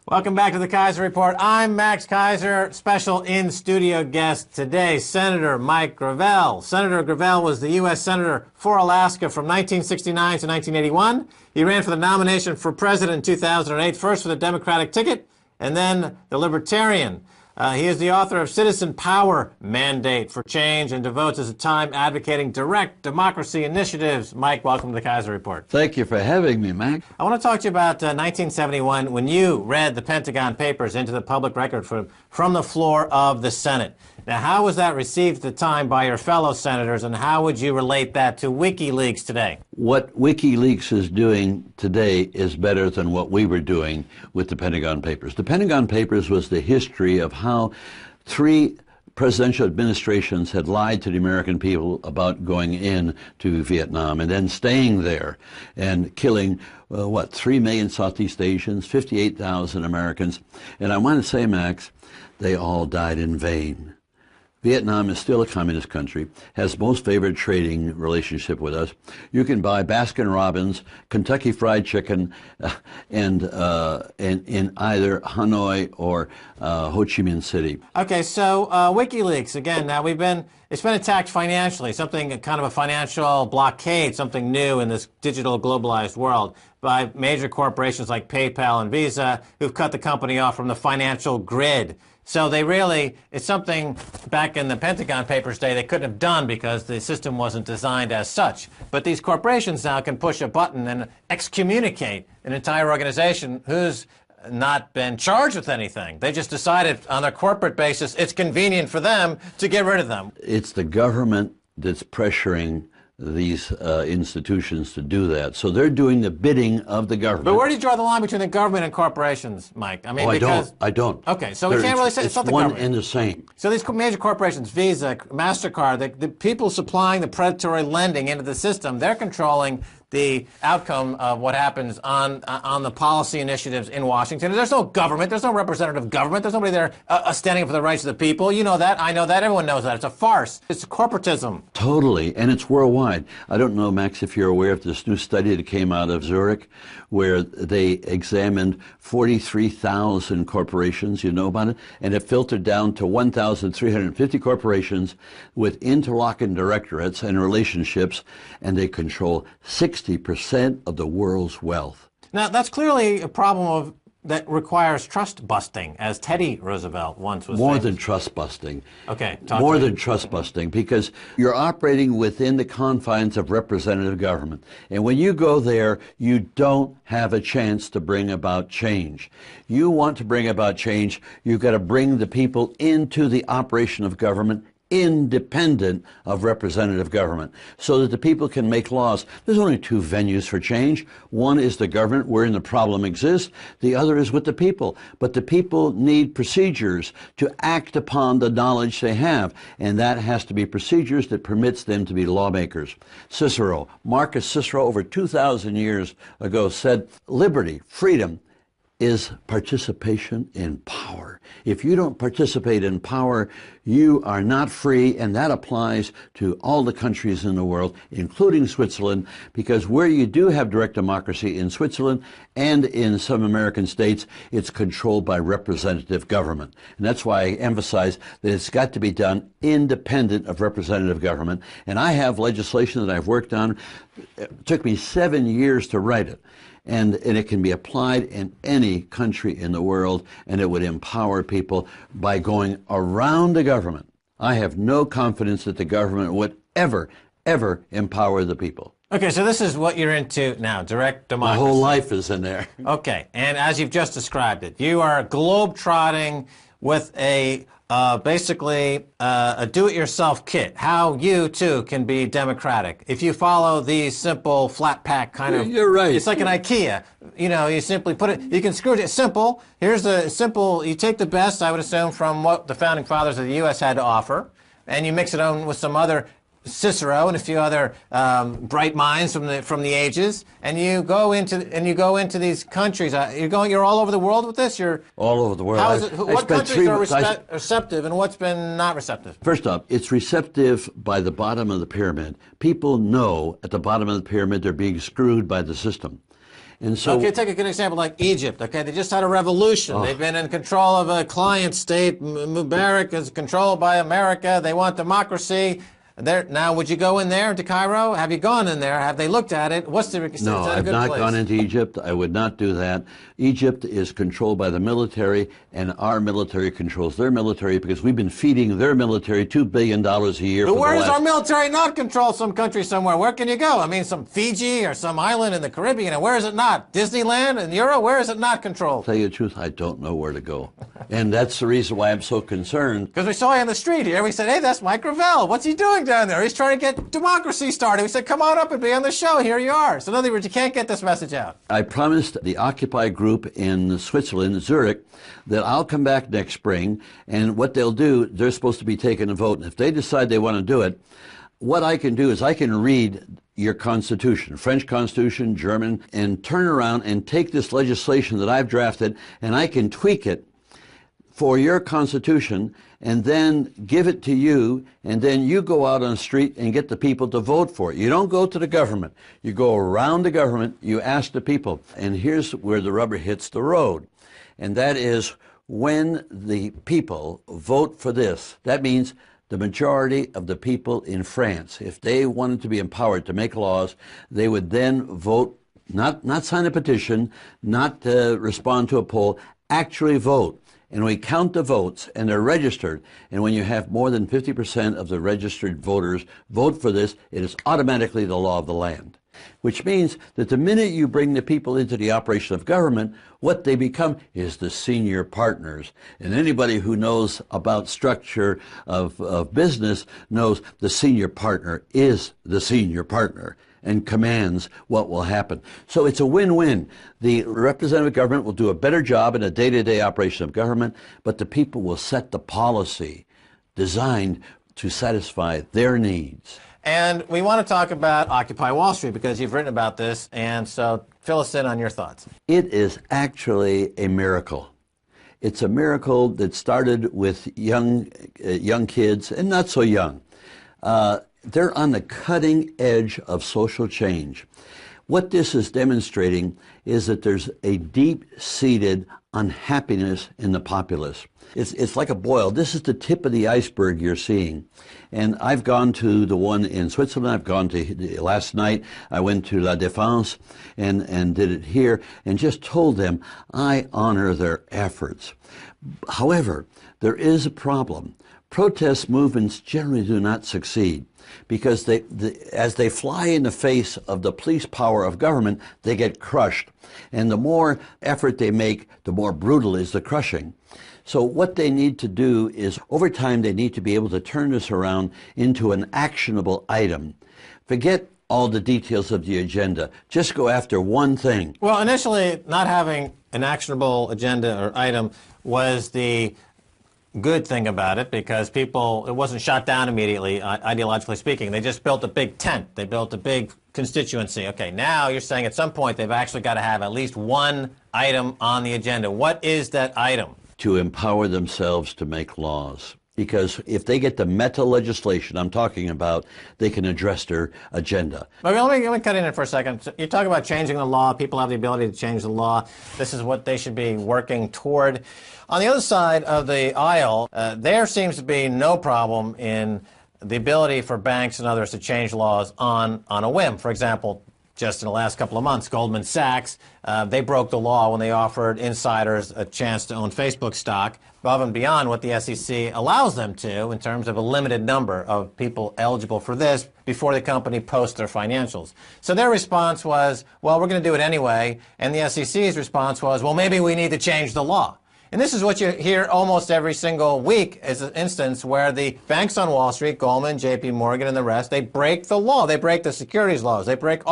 Welcome back to the Kaiser Report. I'm Max Kieser, special in-studio guest today, Senator Mike Gravel. Senator Gravel was the U.S. Senator for Alaska from 1969 to 1981. He ran for the nomination for president in 2008, first for the Democratic ticket and then the Libertarian. He is the author of Citizen Power Mandate for Change and devotes his time advocating direct democracy initiatives. Mike, welcome to the Kaiser Report. Thank you for having me, Mac. I want to talk to you about 1971 when you read the Pentagon Papers into the public record from the floor of the Senate. Now, how was that received at the time by your fellow senators, and how would you relate that to WikiLeaks today? What WikiLeaks is doing today is better than what we were doing with the Pentagon Papers. The Pentagon Papers was the history of how three presidential administrations had lied to the American people about going in to Vietnam and then staying there and killing, 3 million Southeast Asians, 58,000 Americans. And I want to say, Max, they all died in vain. Vietnam is still a communist country, has most favored trading relationship with us. You can buy Baskin-Robbins, Kentucky Fried Chicken, and in either Hanoi or Ho Chi Minh City. Okay, so WikiLeaks, again, now it's been attacked financially, something kind of a financial blockade, something new in this digital globalized world by major corporations like PayPal and Visa who've cut the company off from the financial grid. So it's something back in the Pentagon Papers day they couldn't have done because the system wasn't designed as such. But these corporations now can push a button and excommunicate an entire organization who's not been charged with anything. They just decided on a corporate basis it's convenient for them to get rid of them. It's the government that's pressuring these institutions to do that. So they're doing the bidding of the government. But where do you draw the line between the government and corporations, Mike? I mean, I don't. Okay, so we can't really say it's not the one government. and the same. So these major corporations, Visa, MasterCard, the people supplying the predatory lending into the system, they're controlling the outcome of what happens on the policy initiatives in Washington. There's no government. There's no representative government. There's nobody there standing up for the rights of the people. You know that. I know that. Everyone knows that. It's a farce. It's corporatism. Totally. And it's worldwide. I don't know, Max, if you're aware of this new study that came out of Zurich where they examined 43,000 corporations. You know about it? And it filtered down to 1,350 corporations with interlocking directorates and relationships, and they control 60% of the world's wealth. Now, that's clearly a problem that requires trust busting, as Teddy Roosevelt once was More famous. than trust busting. Okay, More than trust busting, because you're operating within the confines of representative government. And when you go there, you don't have a chance to bring about change. You want to bring about change, you've got to bring the people into the operation of government independent of representative government, so that the people can make laws. There's only two venues for change. One is the government, wherein the problem exists. The other is with the people. But the people need procedures to act upon the knowledge they have, and that has to be procedures that permits them to be lawmakers. Cicero, Marcus Cicero, over 2,000 years ago said, liberty, freedom, is participation in power. If you don't participate in power, you are not free, and that applies to all the countries in the world, including Switzerland, because where you do have direct democracy in Switzerland and in some American states, it's controlled by representative government. And that's why I emphasize that it's got to be done independent of representative government. And I have legislation that I've worked on. It took me 7 years to write it. And it can be applied in any country in the world, and it would empower people by going around the government. I have no confidence that the government would ever empower the people. Okay, so this is what you're into now, direct democracy. My whole life is in there. Okay, and as you've just described it, you are globe-trotting with basically a do-it-yourself kit, how you, too, can be democratic. If you follow these simple, flat-pack kind of... You're right. It's like an IKEA. You know, you simply put it... You can screw it. It's simple. Here's the simple... You take the best, I would assume, from what the Founding Fathers of the U.S. had to offer, and you mix it on with some other... Cicero and a few other bright minds from the ages, and you go into these countries. You're all over the world with this. You're all over the world. How is it, what countries are receptive, and what's been not receptive? First off, it's receptive by the bottom of the pyramid. People know at the bottom of the pyramid they're being screwed by the system. And so, okay, take a good example like Egypt. Okay, they just had a revolution. They've been in control of a client state. Mubarak is controlled by America. They want democracy. Now, would you go in there to Cairo? Have you gone in there? Have they looked at it? What's the no, I've not gone into Egypt. I would not do that. Egypt is controlled by the military, and our military controls their military because we've been feeding their military $2 billion a year. But where does our military not control some country somewhere? Where can you go? I mean, some Fiji or some island in the Caribbean. And where is it not? Disneyland and Euro? Where is it not controlled? To tell you the truth, I don't know where to go. And that's the reason why I'm so concerned. Because we saw you on the street here. We said, hey, that's Mike Gravel. What's he doing down there? He's trying to get democracy started. We said, come on up and be on the show. Here you are. So in other words, you can't get this message out. I promised the Occupy group in Switzerland, Zurich, that I'll come back next spring, and what they'll do, they're supposed to be taking a vote. And if they decide they want to do it, what I can do is I can read your Constitution, French Constitution, German, and turn around and take this legislation that I've drafted, and I can tweak it for your Constitution and then give it to you, and then you go out on the street and get the people to vote for it. You don't go to the government. You go around the government, you ask the people. And here's where the rubber hits the road, and that is when the people vote for this. That means the majority of the people in France, if they wanted to be empowered to make laws, they would then vote, not sign a petition, not respond to a poll, actually vote. And we count the votes, and they're registered. And when you have more than 50% of the registered voters vote for this, it is automatically the law of the land. Which means that the minute you bring the people into the operation of government, what they become is the senior partners. And anybody who knows about structure of business knows the senior partner is the senior partner and commands what will happen. So it's a win-win. The representative government will do a better job in a day-to-day operation of government, but the people will set the policy designed to satisfy their needs. And we want to talk about Occupy Wall Street because you've written about this, and so fill us in on your thoughts. It is actually a miracle. It's a miracle that started with young kids and not so young. They're on the cutting edge of social change. What this is demonstrating is that there's a deep-seated unhappiness in the populace. It's like a boil. This is the tip of the iceberg you're seeing. And I've gone to the one in Switzerland. I've gone to, last night, I went to La Défense and did it here and just told them I honor their efforts. However, there is a problem. Protest movements generally do not succeed because as they fly in the face of the police power of government, they get crushed. And the more effort they make, the more brutal is the crushing. So what they need to do is, over time, they need to be able to turn this around into an actionable item. Forget all the details of the agenda. Just go after one thing. Well, initially, not having an actionable agenda or item was the good thing about it because people, it wasn't shot down immediately, ideologically speaking. They just built a big tent. They built a big constituency. Okay, now you're saying at some point they've actually got to have at least one item on the agenda. What is that item? To empower themselves to make laws. Because if they get the meta legislation I'm talking about, they can address their agenda. Okay, let me cut in for a second. So you talk about changing the law. People have the ability to change the law. This is what they should be working toward. On the other side of the aisle, there seems to be no problem in the ability for banks and others to change laws on a whim. For example, just in the last couple of months, Goldman Sachs, they broke the law when they offered insiders a chance to own Facebook stock above and beyond what the SEC allows them to in terms of a limited number of people eligible for this before the company posts their financials. So their response was, well, we're going to do it anyway. And the SEC's response was, well, maybe we need to change the law. And this is what you hear almost every single week as an instance where the banks on Wall Street, Goldman, JP Morgan, and the rest, they break the law. They break the securities laws. They break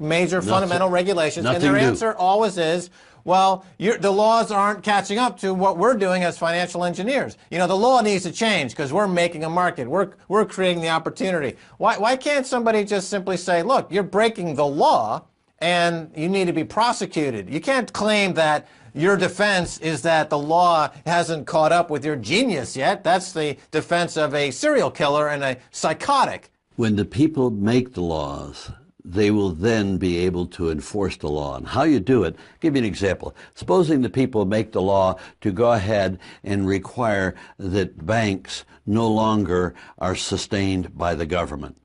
major fundamental regulations. And their answer always is, well, the laws aren't catching up to what we're doing as financial engineers. You know, the law needs to change because we're making a market. We're creating the opportunity. Why can't somebody just simply say, look, you're breaking the law and you need to be prosecuted? You can't claim that your defense is that the law hasn't caught up with your genius yet. That's the defense of a serial killer and a psychotic. When the people make the laws, they will then be able to enforce the law. And how you do it, I'll give you an example. Supposing the people make the law to go ahead and require that banks no longer are sustained by the government.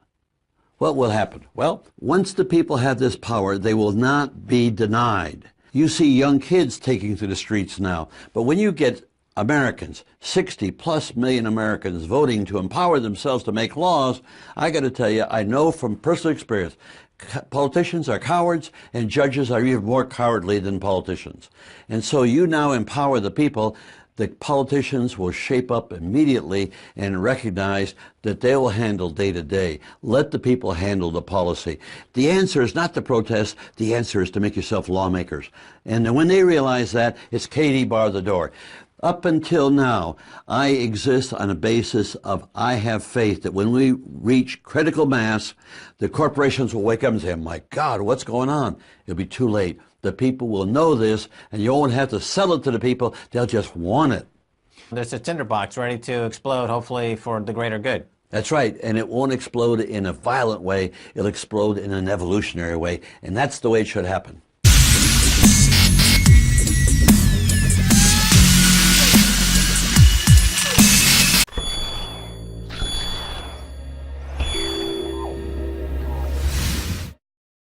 What will happen? Well, once the people have this power, they will not be denied. You see young kids taking to the streets now, but when you get Americans, 60+ million Americans voting to empower themselves to make laws, I got to tell you, I know from personal experience, politicians are cowards and judges are even more cowardly than politicians. And so you now empower the people. The politicians will shape up immediately and recognize that they will handle day to day. Let the people handle the policy. The answer is not to protest. The answer is to make yourself lawmakers. And when they realize that, it's Katie bar the door. Up until now, I exist on a basis of I have faith that when we reach critical mass, the corporations will wake up and say, my God, what's going on? It'll be too late. The people will know this, and you won't have to sell it to the people. They'll just want it. There's a tinderbox ready to explode, hopefully for the greater good. That's right, and it won't explode in a violent way. It'll explode in an evolutionary way, and that's the way it should happen.